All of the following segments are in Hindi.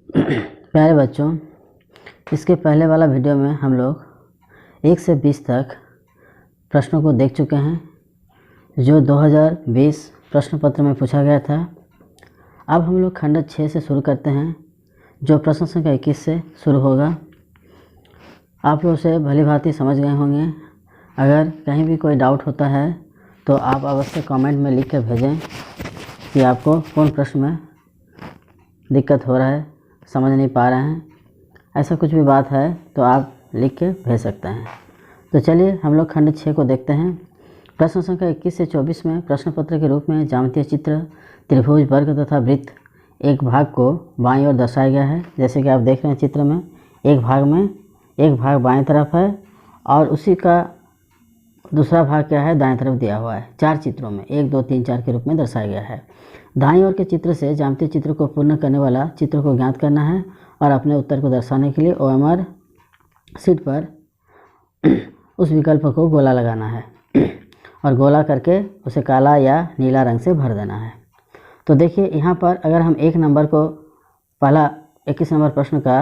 प्यारे बच्चों, इसके पहले वाला वीडियो में हम लोग 1 से 20 तक प्रश्नों को देख चुके हैं जो 2020 प्रश्न पत्र में पूछा गया था। अब हम लोग खंड 6 से शुरू करते हैं जो प्रश्न संख्या 21 से शुरू होगा। आप लोग उसे भली भांति समझ गए होंगे। अगर कहीं भी कोई डाउट होता है तो आप अवश्य कमेंट में लिख कर भेजें कि आपको कौन प्रश्न में दिक्कत हो रहा है, समझ नहीं पा रहे हैं। ऐसा कुछ भी बात है तो आप लिख के भेज सकते हैं। तो चलिए हम लोग खंड 6 को देखते हैं। प्रश्न संख्या 21 से 24 में प्रश्न पत्र के रूप में ज्यामितीय चित्र, त्रिभुज, वर्ग तथा वृत्त एक भाग को बाईं ओर दर्शाया गया है। जैसे कि आप देख रहे हैं चित्र में एक भाग बाईं तरफ है और उसी का दूसरा भाग क्या है, दाएं तरफ दिया हुआ है। 4 चित्रों में 1, 2, 3, 4 के रूप में दर्शाया गया है। दाईं ओर के चित्र से ज्यामितीय चित्र को पूर्ण करने वाला चित्र को ज्ञात करना है और अपने उत्तर को दर्शाने के लिए OMR शीट पर उस विकल्प को गोला लगाना है और गोला करके उसे काला या नीला रंग से भर देना है। तो देखिए यहाँ पर अगर हम 1 नंबर को पहला 21 नंबर प्रश्न का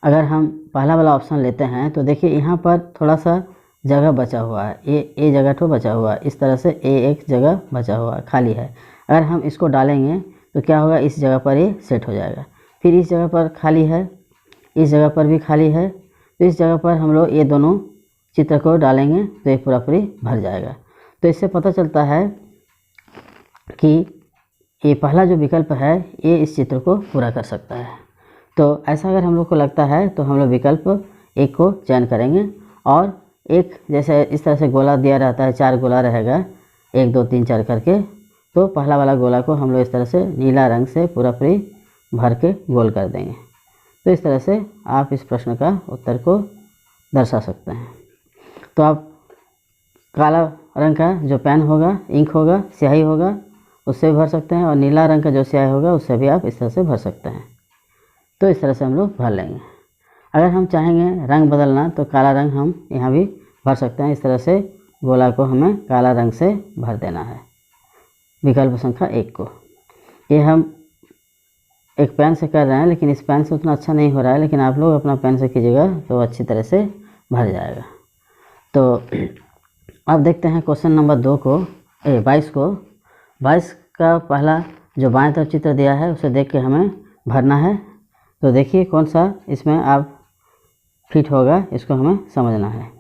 अगर हम पहला वाला ऑप्शन लेते हैं तो देखिए यहाँ पर थोड़ा सा जगह बचा हुआ है, ए जगह तो बचा हुआ है। इस तरह से एक जगह बचा हुआ है, खाली है। अगर हम इसको डालेंगे तो क्या होगा, इस जगह पर ये सेट हो जाएगा। फिर इस जगह पर खाली है, इस जगह पर भी खाली है, तो इस जगह पर हम लोग ये दोनों चित्र को डालेंगे तो ये पूरा पूरी भर जाएगा। तो इससे पता चलता है कि ये पहला जो विकल्प है ये इस चित्र को पूरा कर सकता है। तो ऐसा अगर हम लोग को लगता है तो हम लोग विकल्प 1 को चयन करेंगे और एक जैसे इस तरह से गोला दिया रहता है, 4 गोला रहेगा 1, 2, 3, 4 करके। तो पहला वाला गोला को हम लोग इस तरह से नीला रंग से पूरा पूरी भर के गोल कर देंगे। तो इस तरह से आप इस प्रश्न का उत्तर को दर्शा सकते हैं। तो आप काला रंग का जो पेन होगा, इंक होगा, स्याही होगा, उससे भी भर सकते हैं और नीला रंग का जो स्याही होगा उससे भी आप इस तरह से भर सकते हैं। तो इस तरह से हम लोग भर लेंगे। अगर हम चाहेंगे रंग बदलना तो काला रंग हम यहाँ भी भर सकते हैं। इस तरह से गोला को हमें काला रंग से भर देना है, विकल्प संख्या 1 को। ये हम एक पेन से कर रहे हैं लेकिन इस पेन से उतना अच्छा नहीं हो रहा है, लेकिन आप लोग अपना पेन से कीजिएगा तो अच्छी तरह से भर जाएगा। तो अब देखते हैं क्वेश्चन नंबर 22 को। 22 का पहला जो बाएं तरफ चित्र दिया है उसे देख के हमें भरना है। तो देखिए कौन सा इसमें आप फिट होगा, इसको हमें समझना है।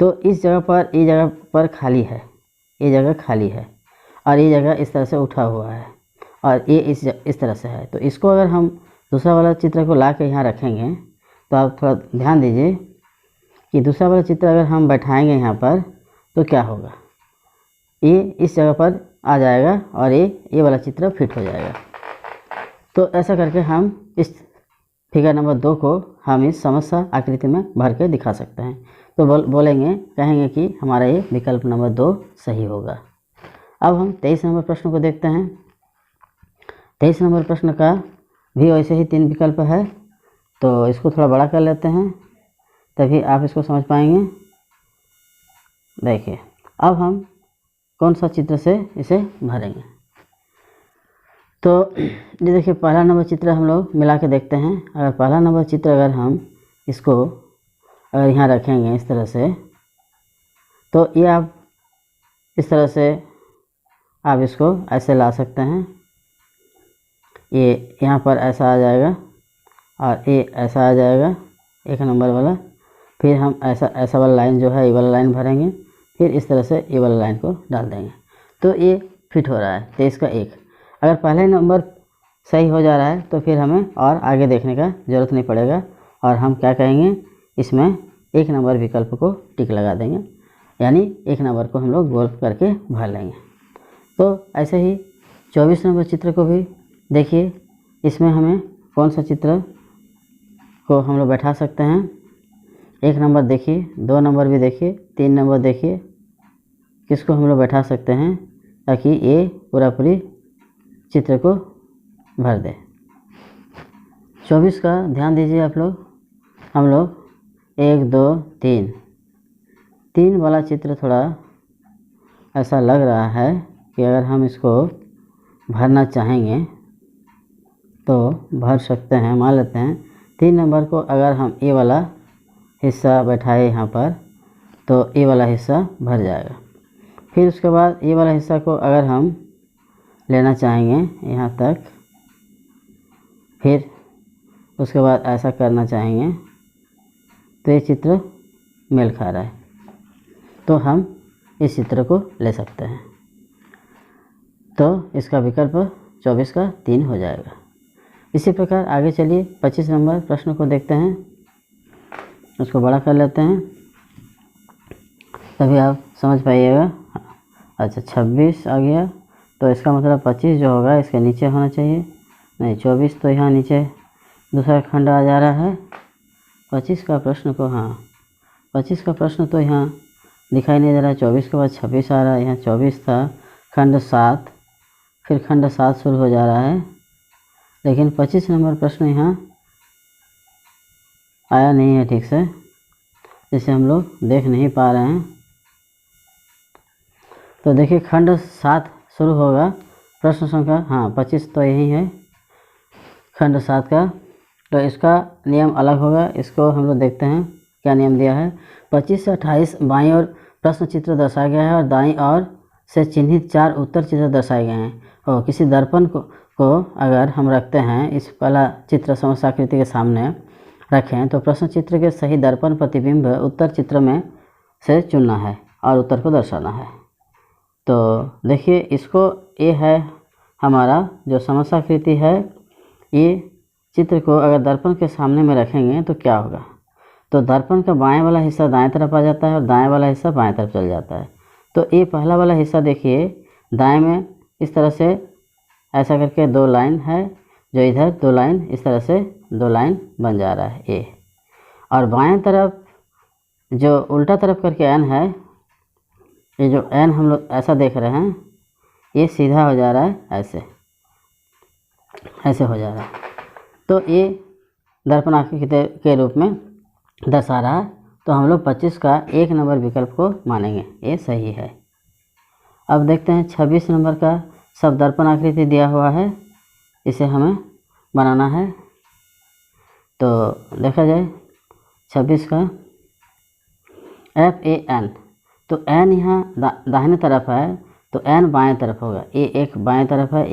तो इस जगह पर ये जगह पर खाली है, ये जगह खाली है और ये जगह इस तरह से उठा हुआ है और ये इस तरह से है। तो इसको अगर हम दूसरा वाला चित्र को ला के यहाँ रखेंगे तो आप थोड़ा ध्यान दीजिए कि दूसरा वाला चित्र अगर हम बैठाएंगे यहाँ पर तो क्या होगा, ये इस जगह पर आ जाएगा और ये वाला चित्र फिट हो जाएगा। तो ऐसा करके हम इस फिगर नंबर 2 को हम इस समस्या आकृति में भर के दिखा सकते हैं। तो कहेंगे कि हमारा ये विकल्प नंबर 2 सही होगा। अब हम 23 नंबर प्रश्न को देखते हैं। 23 नंबर प्रश्न का भी वैसे ही 3 विकल्प है। तो इसको थोड़ा बड़ा कर लेते हैं तभी आप इसको समझ पाएंगे। देखिए अब हम कौन सा चित्र से इसे भरेंगे। तो ये देखिए पहला नंबर चित्र हम लोग मिला के देखते हैं। अगर पहला नंबर चित्र अगर हम इसको अगर यहाँ रखेंगे इस तरह से, तो ये आप इस तरह से आप इसको ऐसे ला सकते हैं। ये यहाँ पर ऐसा आ जाएगा और ये ऐसा आ जाएगा 1 नंबर वाला। फिर हम ऐसा वाला लाइन जो है ये वाला लाइन भरेंगे, फिर इस तरह से ये वाला लाइन को डाल देंगे। तो ये फिट हो रहा है 23 का 1। अगर पहले नंबर सही हो जा रहा है तो फिर हमें और आगे देखने का ज़रूरत नहीं पड़ेगा और हम क्या कहेंगे, इसमें 1 नंबर विकल्प को टिक लगा देंगे, यानी 1 नंबर को हम लोग गोल करके भर लेंगे। तो ऐसे ही 24 नंबर चित्र को भी देखिए, इसमें हमें कौन सा चित्र को हम लोग बैठा सकते हैं। 1 नंबर देखिए, 2 नंबर भी देखिए, 3 नंबर देखिए, किसको हम लोग बैठा सकते हैं ताकि ये पूरा पूरी चित्र को भर दे। 24 का ध्यान दीजिए आप लोग। हम लोग 1, 2, 3 वाला चित्र थोड़ा ऐसा लग रहा है कि अगर हम इसको भरना चाहेंगे तो भर सकते हैं। मान लेते हैं 3 नंबर को अगर हम ए वाला हिस्सा बैठाए यहाँ पर तो ए वाला हिस्सा भर जाएगा। फिर उसके बाद ए वाला हिस्सा को अगर हम लेना चाहेंगे यहाँ तक, फिर उसके बाद ऐसा करना चाहेंगे तो ये चित्र मेल खा रहा है, तो हम इस चित्र को ले सकते हैं। तो इसका विकल्प 24 का 3 हो जाएगा। इसी प्रकार आगे चलिए 25 नंबर प्रश्न को देखते हैं। उसको बड़ा कर लेते हैं तभी आप समझ पाइएगा। अच्छा 26 आ गया, तो इसका मतलब 25 जो होगा इसके नीचे होना चाहिए। नहीं 24 तो यहाँ नीचे दूसरा खंड आ जा रहा है। 25 का प्रश्न को, हाँ 25 का प्रश्न तो यहाँ दिखाई नहीं दे रहा है। 24 के बाद 26 आ रहा है। यहाँ 24 था, खंड 7, फिर खंड 7 शुरू हो जा रहा है, लेकिन 25 नंबर प्रश्न यहाँ आया नहीं है ठीक से, जिसे हम लोग देख नहीं पा रहे हैं। तो देखिए खंड 7 शुरू होगा, प्रश्न संख्या, हाँ 25 तो यही है खंड 7 का। तो इसका नियम अलग होगा। इसको हम लोग देखते हैं क्या नियम दिया है। 25 से 28 बाईं ओर प्रश्न चित्र दर्शाया गया है और दाईं ओर से चिन्हित 4 उत्तर चित्र दर्शाए गए हैं। और किसी दर्पण को अगर हम रखते हैं, इस पहला चित्र समस्याकृति के सामने रखें, तो प्रश्न चित्र के सही दर्पण प्रतिबिंब उत्तर चित्र में से चुनना है और उत्तर को दर्शाना है। तो देखिए इसको, ये है हमारा जो समस्याकृति है। ये चित्र को अगर दर्पण के सामने में रखेंगे तो क्या होगा, तो दर्पण का बाएं वाला हिस्सा दाएं तरफ आ जाता है और दाएं वाला हिस्सा बाएं तरफ चल जाता है। तो ये पहला वाला हिस्सा देखिए दाएं में इस तरह से ऐसा करके 2 लाइन है, जो इधर 2 लाइन, इस तरह से 2 लाइन बन जा रहा है ये। और बाएं तरफ जो उल्टा तरफ करके एन है, ये जो एन हम लोग ऐसा देख रहे हैं, ये सीधा हो जा रहा है, ऐसे हो जा रहा है। तो ये दर्पण आकृति के रूप में दर्शा रहा है। तो हम लोग 25 का 1 नंबर विकल्प को मानेंगे, ये सही है। अब देखते हैं 26 नंबर का सब दर्पण आकृति दिया हुआ है, इसे हमें बनाना है। तो देखा जाए 26 का FAN, तो एन यहाँ दाहिने तरफ है, तो एन बाएं तरफ होगा। ए एक बाएं तरफ है,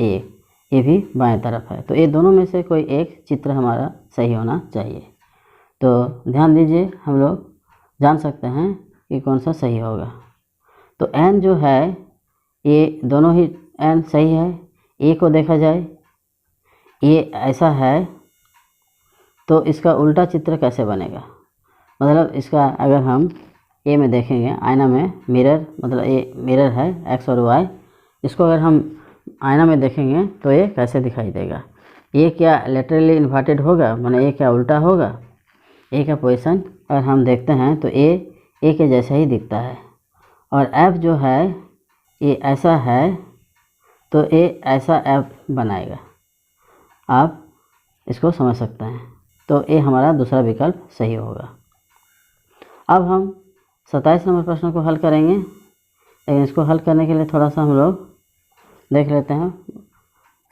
ये भी बाएं तरफ है। तो ये दोनों में से कोई एक चित्र हमारा सही होना चाहिए। तो ध्यान दीजिए, हम लोग जान सकते हैं कि कौन सा सही होगा। तो एन जो है, ये दोनों ही एन सही है। ए को देखा जाए, ये ऐसा है, तो इसका उल्टा चित्र कैसे बनेगा, मतलब इसका अगर हम ए में देखेंगे, आईना में मिरर, मतलब ये मिरर है एक्स और वाई, इसको अगर हम आईना में देखेंगे तो ये कैसे दिखाई देगा। ये क्या लेटरली इन्वर्टेड होगा, माने ये क्या उल्टा होगा। ए का पोजीशन अगर हम देखते हैं तो ए के जैसा ही दिखता है। और एफ जो है ये ऐसा है, तो ए ऐसा एफ बनाएगा। आप इसको समझ सकते हैं। तो ये हमारा दूसरा विकल्प सही होगा। अब हम 27 नंबर प्रश्न को हल करेंगे, लेकिन इसको हल करने के लिए थोड़ा सा हम लोग देख लेते हैं।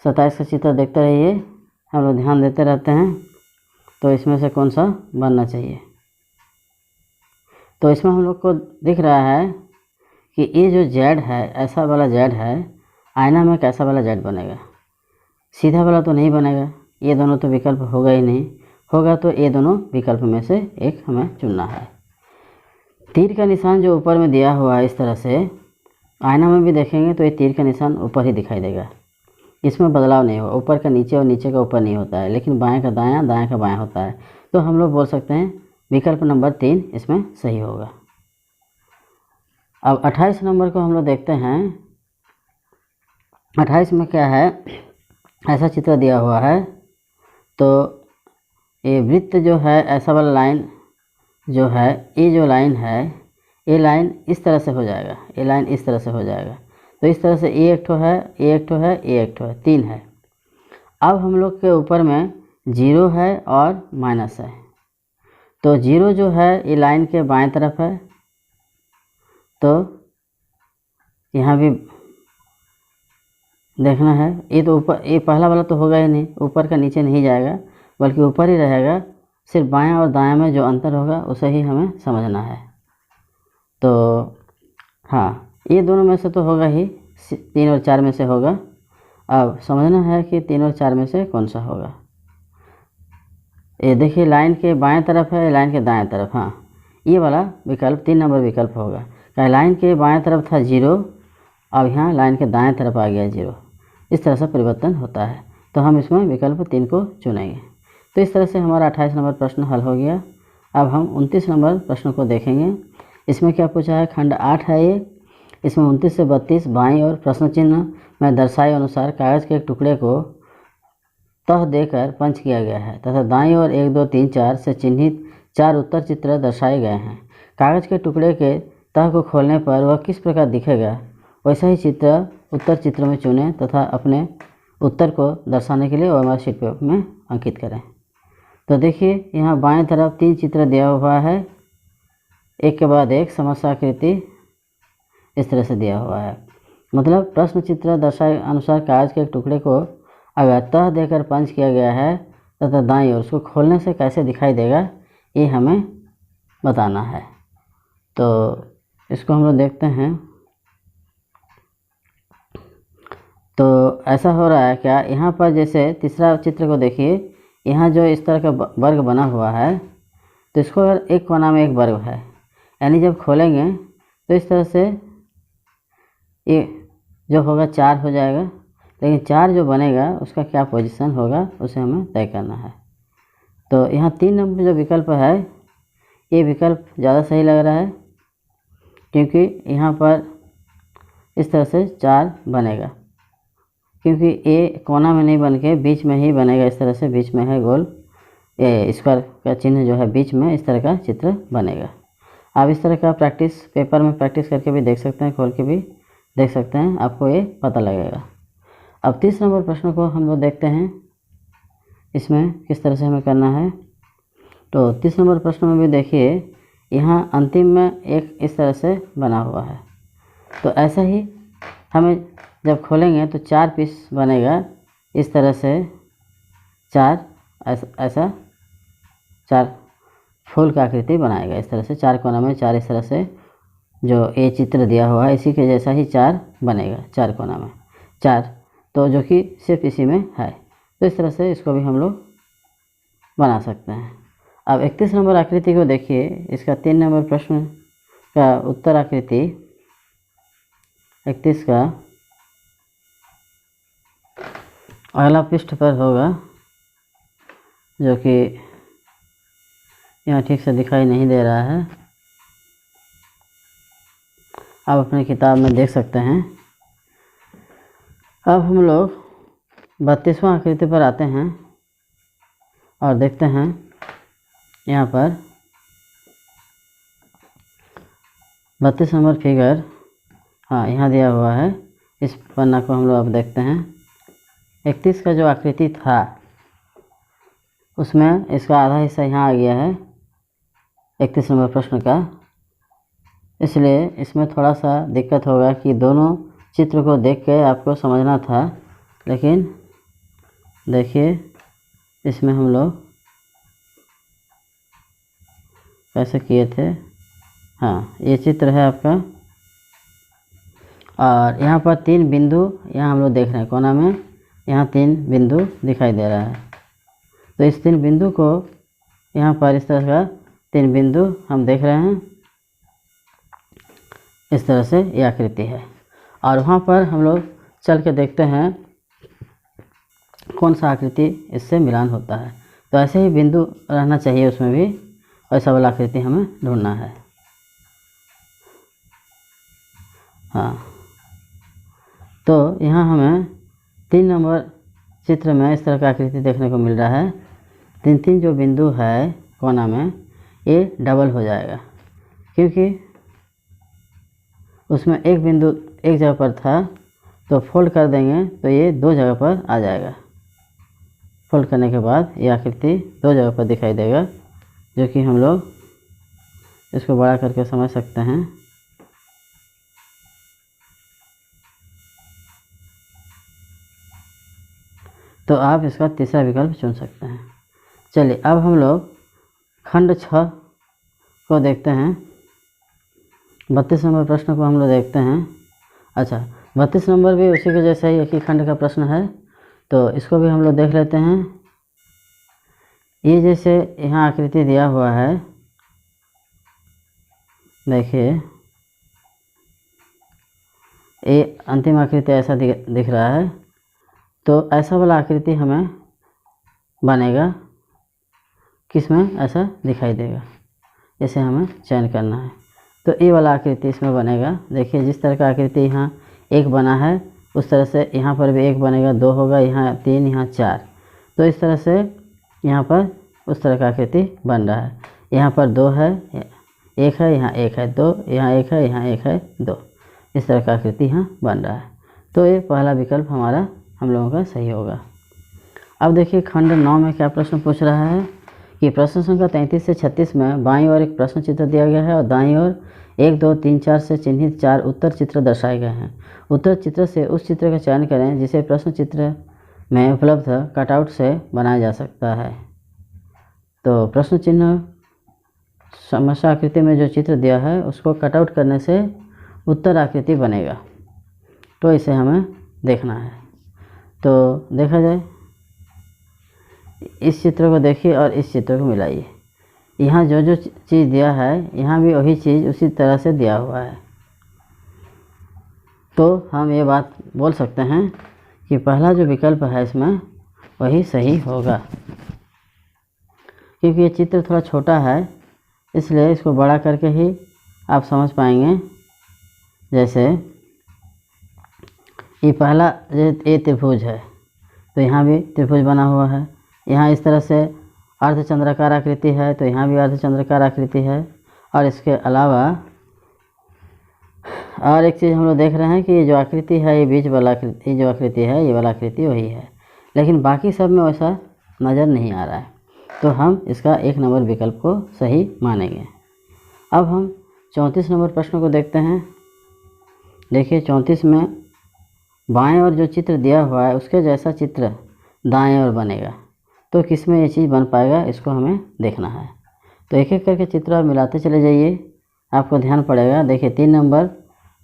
27 का चित्र देखते रहिए, हम लोग ध्यान देते रहते हैं। तो इसमें से कौन सा बनना चाहिए। तो इसमें हम लोग को दिख रहा है कि ये जो जेड है, ऐसा वाला जेड है, आईना में कैसा वाला जेड बनेगा। सीधा वाला तो नहीं बनेगा, ये दोनों तो विकल्प होगा ही नहीं। होगा तो ये दोनों विकल्प में से एक हमें चुनना है। तीर का निशान जो ऊपर में दिया हुआ है इस तरह से, आईना में भी देखेंगे तो ये तीर का निशान ऊपर ही दिखाई देगा, इसमें बदलाव नहीं होगा। ऊपर का नीचे और नीचे का ऊपर नहीं होता है, लेकिन बाएं का दायां, दायां का बायां होता है। तो हम लोग बोल सकते हैं विकल्प नंबर 3 इसमें सही होगा। अब 28 नंबर को हम लोग देखते हैं। 28 में क्या है, ऐसा चित्र दिया हुआ है, तो ये वृत्त जो है, ऐसा वाला लाइन जो है, ये जो लाइन है, ये लाइन इस तरह से हो जाएगा, ये लाइन इस तरह से हो जाएगा। तो इस तरह से ये एक ठो है, ये एक ठो है, ये एक ठो है, 3 है। अब हम लोग के ऊपर में 0 है और माइनस है। तो 0 जो है ये लाइन के बाएं तरफ है, तो यहाँ भी देखना है। ये तो ऊपर, ये पहला वाला तो होगा ही नहीं, ऊपर का नीचे नहीं जाएगा बल्कि ऊपर ही रहेगा। सिर्फ बायां और दायां में जो अंतर होगा उसे ही हमें समझना है। तो हाँ, ये दोनों में से तो होगा ही, 3 और 4 में से होगा। अब समझना है कि 3 और 4 में से कौन सा होगा। ये देखिए, लाइन के बाएं तरफ है, लाइन के दाएं तरफ। हाँ, ये वाला विकल्प 3 नंबर विकल्प होगा। क्या लाइन के बाएं तरफ था 0, अब यहाँ लाइन के दाएं तरफ आ गया 0। इस तरह से परिवर्तन होता है। तो हम इसमें विकल्प 3 को चुनेंगे। तो इस तरह से हमारा 28 नंबर प्रश्न हल हो गया। अब हम 29 नंबर प्रश्न को देखेंगे। इसमें क्या पूछा है, खंड 8 है ये। इसमें 29 से 32 बाईं और प्रश्न चिन्ह में दर्शाए अनुसार कागज़ के एक टुकड़े को तह देकर पंच किया गया है तथा दाईं ओर 1, 2, 3, 4 से चिन्हित 4 उत्तर चित्र दर्शाए गए हैं। कागज़ के टुकड़े के तह को खोलने पर वह किस प्रकार दिखेगा, वैसा ही चित्र उत्तर चित्र में चुनें तथा अपने उत्तर को दर्शाने के लिए OMR शीट पेपर में अंकित करें। तो देखिए, यहाँ बाएं तरफ 3 चित्र दिया हुआ है, एक के बाद एक समस्याकृति इस तरह से दिया हुआ है। मतलब प्रश्न चित्र दर्शाए अनुसार कागज़ के एक टुकड़े को अगर तह देकर पंच किया गया है तथा दाईं ओर उसको खोलने से कैसे दिखाई देगा, ये हमें बताना है। तो इसको हम लोग देखते हैं। तो ऐसा हो रहा है क्या, यहाँ पर जैसे तीसरा चित्र को देखिए, यहाँ जो इस तरह का वर्ग बना हुआ है, तो इसको अगर एक कोना में एक वर्ग है, यानी जब खोलेंगे तो इस तरह से ये जो होगा 4 हो जाएगा। लेकिन 4 जो बनेगा उसका क्या पोजीशन होगा उसे हमें तय करना है। तो यहाँ 3 नंबर जो विकल्प है, ये विकल्प ज़्यादा सही लग रहा है, क्योंकि यहाँ पर इस तरह से 4 बनेगा, क्योंकि ये कोना में नहीं बन के बीच में ही बनेगा। इस तरह से बीच में है गोल, ये स्क्वायर का चिन्ह जो है बीच में, इस तरह का चित्र बनेगा। आप इस तरह का प्रैक्टिस पेपर में प्रैक्टिस करके भी देख सकते हैं, खोल के भी देख सकते हैं, आपको ये पता लगेगा। अब 30 नंबर प्रश्न को हम लोग देखते हैं, इसमें किस तरह से हमें करना है। तो 30 नंबर प्रश्न में भी देखिए, यहाँ अंतिम में एक इस तरह से बना हुआ है। तो ऐसा ही हमें जब खोलेंगे तो 4 पीस बनेगा, इस तरह से 4 ऐसा 4 फूल का आकृति बनाएगा। इस तरह से 4 कोना में 4 इस तरह से जो ये चित्र दिया हुआ है इसी के जैसा ही 4 बनेगा, 4 कोना में 4, तो जो कि सिर्फ इसी में है। तो इस तरह से इसको भी हम लोग बना सकते हैं। अब 31 नंबर आकृति को देखिए, इसका 3 नंबर प्रश्न का उत्तर आकृति 31 का अगला पृष्ठ पर होगा, जो कि यहाँ ठीक से दिखाई नहीं दे रहा है, आप अपनी किताब में देख सकते हैं। अब हम लोग 32वां आकृति पर आते हैं और देखते हैं यहाँ पर 32 नंबर फिगर, हाँ यहाँ दिया हुआ है। इस पन्ना को हम लोग अब देखते हैं। 31 का जो आकृति था उसमें इसका आधा हिस्सा यहाँ आ गया है 31 नंबर प्रश्न का, इसलिए इसमें थोड़ा सा दिक्कत होगा कि दोनों चित्र को देख के आपको समझना था। लेकिन देखिए, इसमें हम लोग कैसे किए थे। हाँ, ये चित्र है आपका, और यहाँ पर 3 बिंदु यहाँ हम लोग देख रहे हैं कोना में, यहाँ 3 बिंदु दिखाई दे रहा है। तो इस 3 बिंदु को यहाँ पर इस तरह का 3 बिंदु हम देख रहे हैं, इस तरह से ये आकृति है। और वहाँ पर हम लोग चल के देखते हैं कौन सा आकृति इससे मिलान होता है। तो ऐसे ही बिंदु रहना चाहिए उसमें भी, ऐसा वाला आकृति हमें ढूंढना है। हाँ, तो यहाँ हमें 3 नंबर चित्र में इस तरह का आकृति देखने को मिल रहा है। 3 जो बिंदु है कोना में, ये डबल हो जाएगा, क्योंकि उसमें एक बिंदु एक जगह पर था, तो फोल्ड कर देंगे तो ये 2 जगह पर आ जाएगा। फोल्ड करने के बाद ये आकृति 2 जगह पर दिखाई देगा, जो कि हम लोग इसको बड़ा करके समझ सकते हैं। तो आप इसका तीसरा विकल्प चुन सकते हैं। चलिए अब हम लोग खंड 6 को देखते हैं। 32 नंबर प्रश्न को हम लोग देखते हैं। अच्छा, 32 नंबर भी उसी के जैसा ही एक ही खंड का प्रश्न है, तो इसको भी हम लोग देख लेते हैं। ये जैसे यहाँ आकृति दिया हुआ है, देखिए ये अंतिम आकृति ऐसा दिख रहा है। तो ऐसा वाला आकृति हमें बनेगा, किसमें ऐसा दिखाई देगा, इसे हमें चयन करना है। तो ये वाला आकृति इसमें बनेगा। देखिए जिस तरह का आकृति यहाँ एक बना है उस तरह से यहाँ पर भी एक बनेगा, 2 होगा, यहाँ 3, यहाँ 4। तो इस तरह से यहाँ पर उस तरह का आकृति बन रहा है। यहाँ पर 2 है, 1 है, यहाँ 1 है, 2, यहाँ 1 है, यहाँ 1 है, 2। इस तरह का आकृति यहाँ बन रहा है। तो ये पहला विकल्प हमारा हम लोगों का सही होगा। अब देखिए खंड 9 में क्या प्रश्न पूछ रहा है कि प्रश्न संख्या 33 से 36 में बाईं ओर एक प्रश्न चित्र दिया गया है और दाईं ओर 1, 2, 3, 4 से चिन्हित 4 उत्तर चित्र दर्शाए गए हैं। उत्तर चित्र से उस चित्र का चयन करें जिसे प्रश्न चित्र में उपलब्ध कटआउट से बनाया जा सकता है। तो प्रश्न चिन्ह समस्या आकृति में जो चित्र दिया है उसको कटआउट करने से उत्तर आकृति बनेगा। तो इसे हमें देखना है। तो देखा जाए, इस चित्र को देखिए और इस चित्र को मिलाइए। यहाँ जो जो चीज़ दिया है यहाँ भी वही चीज़ उसी तरह से दिया हुआ है। तो हम ये बात बोल सकते हैं कि पहला जो विकल्प है इसमें वही सही होगा। क्योंकि ये चित्र थोड़ा छोटा है इसलिए इसको बड़ा करके ही आप समझ पाएंगे। जैसे ये पहला ये त्रिभुज है, तो यहाँ भी त्रिभुज बना हुआ है। यहाँ इस तरह से अर्धचंद्राकार आकृति है, तो यहाँ भी अर्धचंद्राकार आकृति है। और इसके अलावा और एक चीज़ हम लोग देख रहे हैं कि ये जो आकृति है, ये बीच वाला आकृति, जो आकृति है ये वाला आकृति वही है, लेकिन बाकी सब में वैसा नज़र नहीं आ रहा है। तो हम इसका 1 नंबर विकल्प को सही मानेंगे। अब हम 34 नंबर प्रश्न को देखते हैं। देखिए 34 में बाएं ओर जो चित्र दिया हुआ है उसके जैसा चित्र दाएं ओर बनेगा। तो किस में ये चीज़ बन पाएगा, इसको हमें देखना है। तो एक एक करके चित्र आप मिलाते चले जाइए, आपको ध्यान पड़ेगा। देखिए 3 नंबर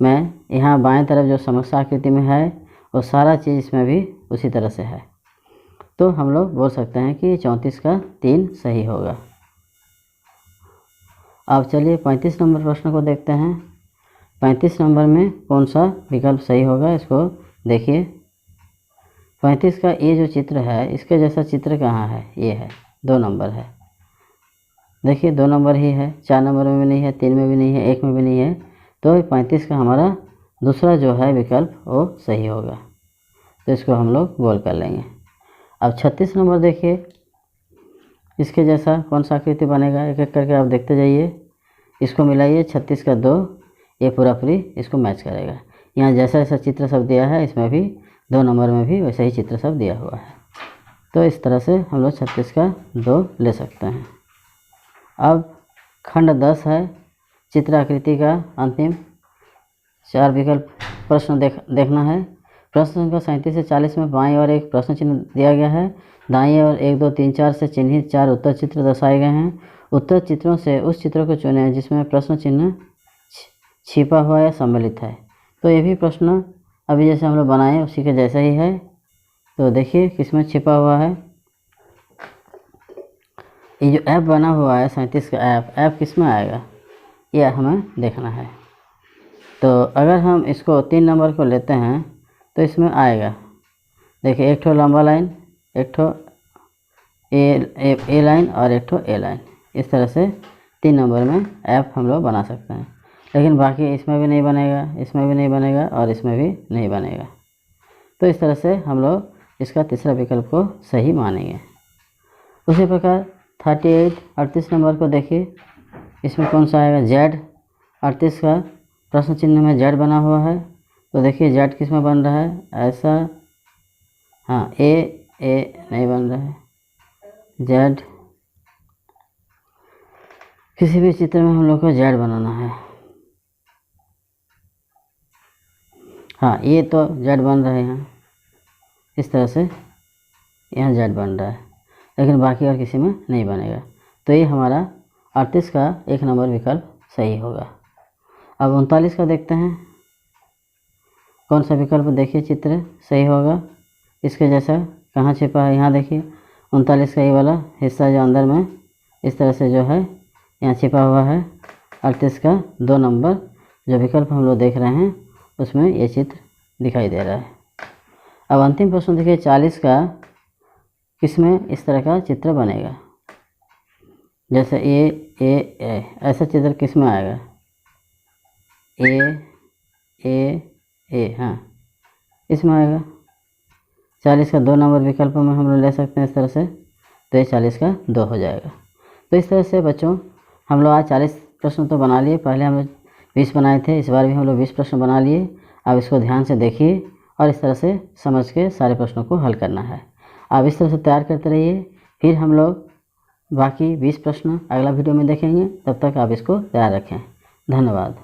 में यहाँ बाएं तरफ जो समस्या आकृति में है वो सारा चीज़ इसमें भी उसी तरह से है। तो हम लोग बोल सकते हैं कि 34 का 3 सही होगा। अब चलिए 35 नंबर प्रश्न को देखते हैं। 35 नंबर में कौन सा विकल्प सही होगा, इसको देखिए। 35 का ये जो चित्र है इसके जैसा चित्र कहाँ है, ये है, 2 नंबर है। देखिए 2 नंबर ही है, 4 नंबर में भी नहीं है, 3 में भी नहीं है, 1 में भी नहीं है। तो 35 का हमारा दूसरा जो है विकल्प वो सही होगा। तो इसको हम लोग गोल कर लेंगे। अब 36 नंबर देखिए, इसके जैसा कौन सा आकृति बनेगा, एक एक करके आप देखते जाइए। इसको मिलाइए, 36 का 2, ये पूरा पूरी इसको मैच करेगा। यहाँ जैसा जैसा चित्र सब दिया है इसमें भी 2 नंबर में भी वैसा ही चित्र सब दिया हुआ है। तो इस तरह से हम लोग 36 का 2 ले सकते हैं। अब खंड 10 है, चित्र आकृति का अंतिम 4 विकल्प प्रश्न देखना है। प्रश्न संख्या 37 से 40 में बाईं ओर एक प्रश्न चिन्ह दिया गया है। दाईं ओर 1, 2, 3, 4 से चिन्हित 4 उत्तर चित्र दर्शाए गए हैं। उत्तर चित्रों से उस चित्र को चुनें जिसमें प्रश्न चिन्ह छिपा हुआ या सम्मिलित है। तो ये भी प्रश्न अभी जैसे हम लोग बनाए उसी के जैसा ही है। तो देखिए किसमें छिपा हुआ है। ये जो ऐप बना हुआ है 37 का ऐप किस में आएगा, ये हमें देखना है। तो अगर हम इसको 3 नंबर को लेते हैं तो इसमें आएगा, देखिए एक ठो लंबा लाइन, एक ठो ए लाइन और एक ठो ए लाइन। इस तरह से 3 नंबर में ऐप हम लोग बना सकते हैं। लेकिन बाकी इसमें भी नहीं बनेगा, इसमें भी नहीं बनेगा और इसमें भी नहीं बनेगा। तो इस तरह से हम लोग इसका तीसरा विकल्प को सही मानेंगे। उसी प्रकार 38 नंबर को देखिए, इसमें कौन सा आएगा, जेड। 38 का प्रश्न चिन्ह में जेड बना हुआ है। तो देखिए जेड किस में बन रहा है, ऐसा, हाँ ए नहीं बन रहा है, जेड किसी भी चित्र में हम लोग को जेड बनाना है। हाँ ये तो जेड बन रहे हैं इस तरह से। यहाँ Z बन रहा है, लेकिन बाकी और किसी में नहीं बनेगा। तो ये हमारा 38 का 1 नंबर विकल्प सही होगा। अब 39 का देखते हैं, कौन सा विकल्प देखिए चित्र सही होगा, इसके जैसा कहाँ छिपा है। यहाँ देखिए 39 का ये वाला हिस्सा जो अंदर में इस तरह से जो है यहाँ छिपा हुआ है। 38 का 2 नंबर जो विकल्प हम लोग देख रहे हैं उसमें ये चित्र दिखाई दे रहा है। अब अंतिम प्रश्न देखिए 40 का, किसमें इस तरह का चित्र बनेगा, जैसे ए ऐसा चित्र किस में आएगा, ए हाँ इसमें आएगा। 40 का 2 नंबर विकल्प में हम लोग ले सकते हैं इस तरह से, तो ये 40 का 2 हो जाएगा। तो इस तरह से बच्चों हम लोग आज 40 प्रश्न तो बना लिए, पहले हम लोग 20 बनाए थे, इस बार भी हम लोग 20 प्रश्न बना लिए। अब इसको ध्यान से देखिए और इस तरह से समझ के सारे प्रश्नों को हल करना है। आप इस तरह से तैयार करते रहिए, फिर हम लोग बाकी 20 प्रश्न अगला वीडियो में देखेंगे। तब तक आप इसको तैयार रखें। धन्यवाद।